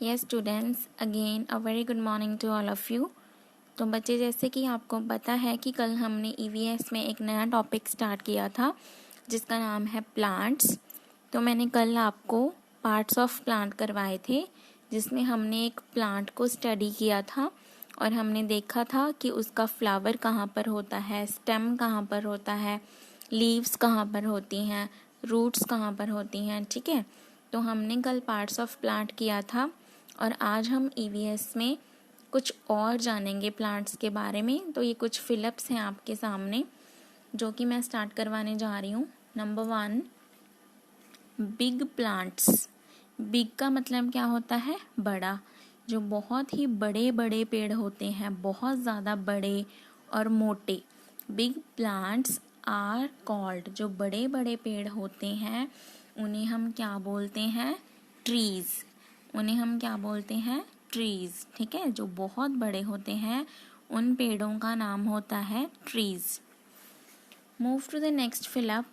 Yes students, again a very good morning to all of you. तो बच्चे, जैसे कि आपको पता है कि कल हमने ईवीएस में एक नया टॉपिक स्टार्ट किया था जिसका नाम है प्लांट्स। तो मैंने कल आपको पार्ट्स ऑफ प्लांट करवाए थे जिसमें हमने एक प्लांट को स्टडी किया था और हमने देखा था कि उसका फ्लावर कहाँ पर होता है, स्टेम कहाँ पर होता है, लीव्स कहाँ पर होती हैं, रूट्स कहाँ पर होती हैं। ठीक है, तो हमने कल पार्ट्स ऑफ प्लांट किया था और आज हम ईवीएस में कुछ और जानेंगे प्लांट्स के बारे में। तो ये कुछ फिलअप्स हैं आपके सामने जो कि मैं स्टार्ट करवाने जा रही हूँ। Number 1, big plants. बिग का मतलब क्या होता है? बड़ा। जो बहुत ही बड़े बड़े पेड़ होते हैं, बहुत ज़्यादा बड़े और मोटे। बिग प्लांट्स आर कॉल्ड, जो बड़े बड़े पेड़ होते हैं उन्हें हम क्या बोलते हैं? ट्रीज़। उन्हें हम क्या बोलते हैं? ट्रीज़। ठीक है, जो बहुत बड़े होते हैं उन पेड़ों का नाम होता है trees. Move to the next fill up,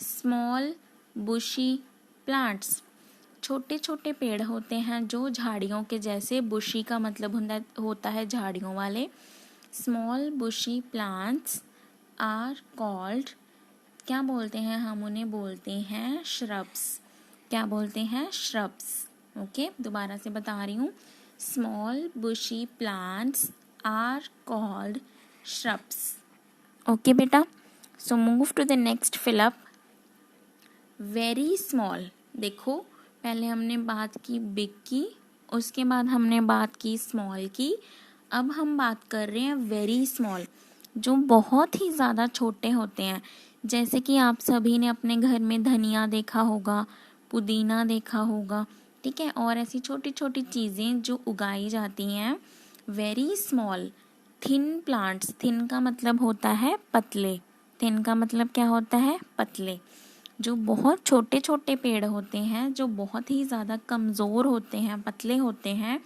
small bushy plants. छोटे छोटे पेड़ होते हैं जो झाड़ियों के जैसे, बुशी का मतलब होता है झाड़ियों वाले। Small bushy plants are called, क्या बोलते हैं हम उन्हें? बोलते हैं श्रब्स। क्या बोलते हैं? श्रब्स। ओके, दोबारा से बता रही हूँ, small bushy plants are called shrubs. Okay बेटा, so move to the next fill up, very small. देखो, पहले हमने बात की बिग की, उसके बाद हमने बात की स्मॉल की, अब हम बात कर रहे हैं वेरी स्मॉल, जो बहुत ही ज़्यादा छोटे होते हैं। जैसे कि आप सभी ने अपने घर में धनिया देखा होगा, पुदीना देखा होगा, ठीक है, और ऐसी छोटी छोटी चीज़ें जो उगाई जाती हैं। Very small thin plants. Thin का मतलब होता है पतले। थिन का मतलब क्या होता है? पतले। जो बहुत छोटे छोटे पेड़ होते हैं, जो बहुत ही ज़्यादा कमज़ोर होते हैं, पतले होते हैं,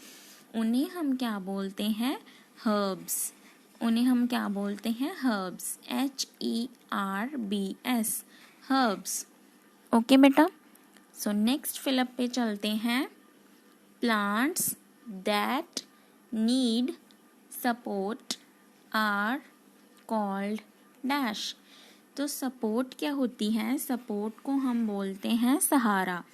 उन्हें हम क्या बोलते हैं? हर्ब्स। उन्हें हम क्या बोलते हैं? हर्ब्स। HERBS, herbs. ओके बेटा, सो नेक्स्ट फिलअप पे चलते हैं, plants that need support are called dash. तो सपोर्ट क्या होती है? सपोर्ट को हम बोलते हैं सहारा।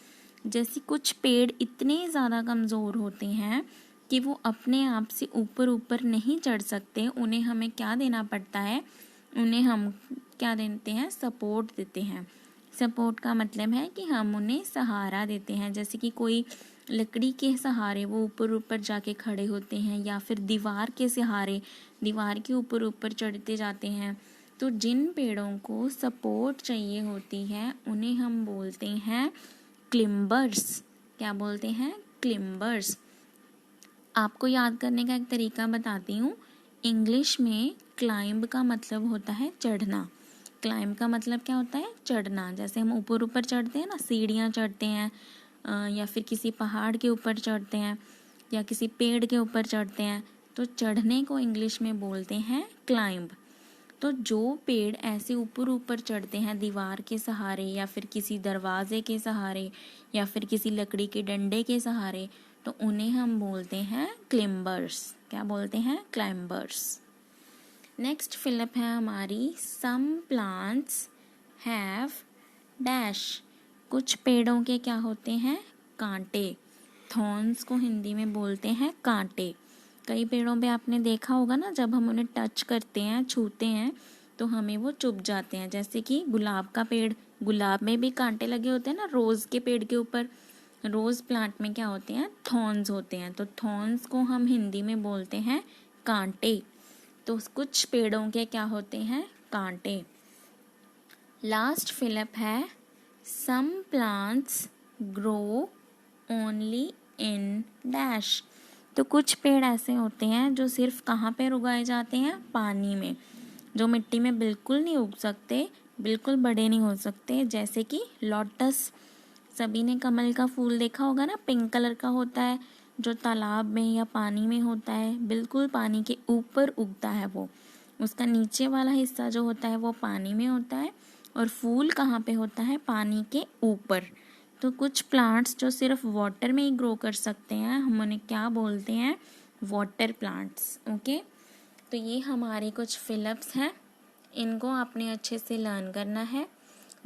जैसे कुछ पेड़ इतने ज़्यादा कमज़ोर होते हैं कि वो अपने आप से ऊपर ऊपर नहीं चढ़ सकते, उन्हें हमें क्या देना पड़ता है? उन्हें हम क्या देते हैं? सपोर्ट देते हैं। सपोर्ट का मतलब है कि हम उन्हें सहारा देते हैं। जैसे कि कोई लकड़ी के सहारे वो ऊपर ऊपर जाके खड़े होते हैं, या फिर दीवार के सहारे दीवार के ऊपर ऊपर चढ़ते जाते हैं। तो जिन पेड़ों को सपोर्ट चाहिए होती है उन्हें हम बोलते हैं क्लिम्बर्स। क्या बोलते हैं? क्लिम्बर्स। आपको याद करने का एक तरीका बताती हूँ। इंग्लिश में क्लाइंब का मतलब होता है चढ़ना। क्लाइंब का मतलब क्या होता है? चढ़ना। जैसे हम ऊपर ऊपर चढ़ते हैं ना, सीढ़ियाँ चढ़ते हैं, या फिर किसी पहाड़ के ऊपर चढ़ते हैं, या किसी पेड़ के ऊपर चढ़ते हैं, तो चढ़ने को इंग्लिश में बोलते हैं क्लाइंब। तो जो पेड़ ऐसे ऊपर ऊपर चढ़ते हैं दीवार के सहारे, या फिर किसी दरवाजे के सहारे, या फिर किसी लकड़ी के डंडे के सहारे, तो उन्हें हम बोलते हैं क्लिम्बर्स। क्या बोलते हैं? क्लाइंबर्स। नेक्स्ट फिलअप है हमारी, सम प्लांट्स हैव डैश। कुछ पेड़ों के क्या होते हैं? कांटे। थॉर्न्स को हिंदी में बोलते हैं कांटे। कई पेड़ों पे आपने देखा होगा ना, जब हम उन्हें टच करते हैं, छूते हैं, तो हमें वो चुभ जाते हैं। जैसे कि गुलाब का पेड़, गुलाब में भी कांटे लगे होते हैं ना, रोज़ के पेड़ के ऊपर। रोज़ प्लांट में क्या होते हैं? थॉर्न्स होते हैं। तो थॉर्न्स को हम हिंदी में बोलते हैं कांटे। तो कुछ पेड़ों के क्या होते हैं? कांटे। लास्ट फिलअप है, some plants grow only in dash. तो कुछ पेड़ ऐसे होते हैं जो सिर्फ कहाँ पर उगाए जाते हैं? पानी में। जो मिट्टी में बिल्कुल नहीं उग सकते, बिल्कुल बड़े नहीं हो सकते। जैसे कि लोटस। सभी ने कमल का फूल देखा होगा ना, पिंक कलर का होता है, जो तालाब में या पानी में होता है, बिल्कुल पानी के ऊपर उगता है वो। उसका नीचे वाला हिस्सा जो होता है वो पानी में होता है, और फूल कहाँ पे होता है? पानी के ऊपर। तो कुछ प्लांट्स जो सिर्फ वाटर में ही ग्रो कर सकते हैं, हम उन्हें क्या बोलते हैं? Water plants. ओके, तो ये हमारे कुछ फिलअप्स हैं, इनको आपने अच्छे से लर्न करना है।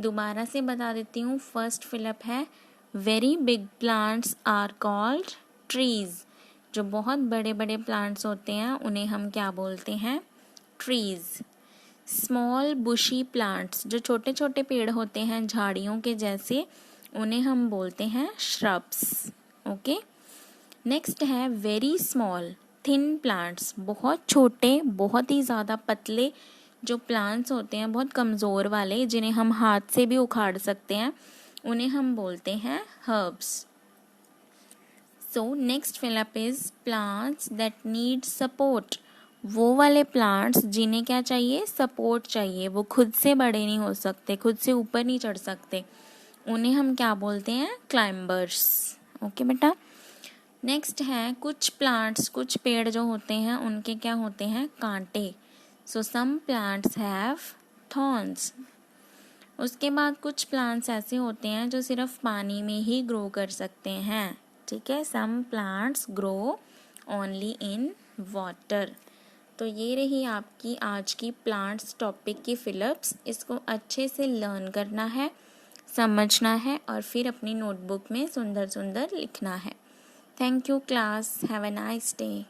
दोबारा से बता देती हूँ। फर्स्ट फिलअप है very big plants are called trees. जो बहुत बड़े बड़े प्लांट्स होते हैं उन्हें हम क्या बोलते हैं? ट्रीज। स्मॉल बुशी प्लांट्स, जो छोटे छोटे पेड़ होते हैं झाड़ियों के जैसे, उन्हें हम बोलते हैं श्रब्स। ओके, नेक्स्ट है वेरी स्मॉल थिन प्लांट्स। बहुत छोटे, बहुत ही ज़्यादा पतले जो प्लांट्स होते हैं, बहुत कमज़ोर वाले, जिन्हें हम हाथ से भी उखाड़ सकते हैं, उन्हें हम बोलते हैं herbs. So next fill up is plants that need support. वो वाले प्लांट्स जिन्हें क्या चाहिए? सपोर्ट चाहिए। वो खुद से बड़े नहीं हो सकते, खुद से ऊपर नहीं चढ़ सकते, उन्हें हम क्या बोलते हैं? क्लाइंबर्स। ओके बेटा। नेक्स्ट है कुछ प्लांट्स, कुछ पेड़ जो होते हैं उनके क्या होते हैं? कांटे। सो सम प्लांट्स हैव थॉर्न्स। उसके बाद कुछ प्लांट्स ऐसे होते हैं जो सिर्फ पानी में ही ग्रो कर सकते हैं। ठीक है, some plants grow only in water. तो ये रही आपकी आज की प्लांट्स टॉपिक की फिलअप्स। इसको अच्छे से लर्न करना है, समझना है और फिर अपनी नोटबुक में सुंदर सुंदर लिखना है। Thank you class, have a nice day.